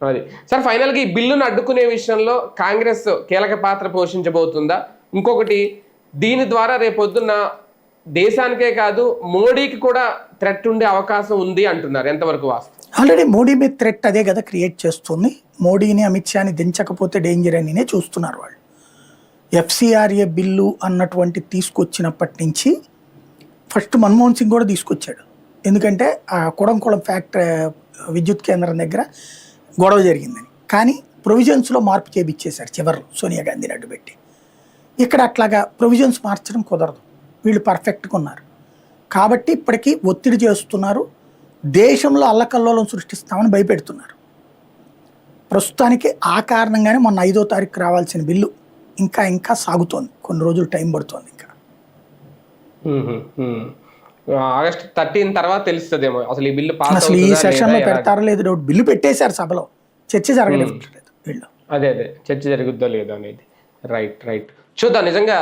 అది సార్ ఫైనల్గా ఈ బిల్లును అడ్డుకునే విషయంలో కాంగ్రెస్ కీలక పాత్ర పోషించబోతుందా? ఇంకొకటి, దీని ద్వారా రేపొద్దున్న దేశానికే కాదు మోడీకి కూడా థ్రెట్ ఉండే అవకాశం ఉంది అంటున్నారు, ఎంతవరకు వాస్తవం? ఆల్రెడీ మోడీ మీద థ్రెట్ అదే కదా క్రియేట్ చేస్తుంది. మోడీని అమిత్ షాని దించకపోతే డేంజర్ అనినే చూస్తున్నారు వాళ్ళు. ఎఫ్సిఆర్ఏ బిల్లు అన్నటువంటి తీసుకొచ్చినప్పటి నుంచి ఫస్ట్ మన్మోహన్ సింగ్ కూడా తీసుకొచ్చాడు. ఎందుకంటే ఆ కుడంకుళం ఫ్యాక్టరీ విద్యుత్ కేంద్రం దగ్గర గొడవ జరిగిందని. కానీ ప్రొవిజన్స్లో మార్పు చేపించేశారు చివరిలో సోనియా గాంధీని అడ్డుపెట్టి. ఇక్కడ అట్లాగా ప్రొవిజన్స్ మార్చడం కుదరదు, వీళ్ళు పర్ఫెక్ట్గా ఉన్నారు కాబట్టి ఇప్పటికీ ఒత్తిడి చేస్తున్నారు. దేశంలో అల్లకల్లోలం సృష్టిస్తామని భయపెడుతున్నారు. ప్రస్తుతానికి ఆ కారణంగానే మొన్న 5వ తారీఖు రావాల్సిన బిల్లు ఇంకా సాగుతోంది, కొన్ని రోజులు టైం పడుతోంది. ఇంకా ఆగస్ట్ 13 తర్వాత తెలుస్తుందేమో అసలు ఈ బిల్లు పాస్ అసలు ఈ సెషన్లో పెడతారో లేదు డౌట్. బిల్లు పెట్టేశారు సభలో, చర్చ జరగలేదు వీళ్ళు. అదే చర్చ జరుగుద్దో లేదో అనేది. రైట్ చూద్దాం నిజంగా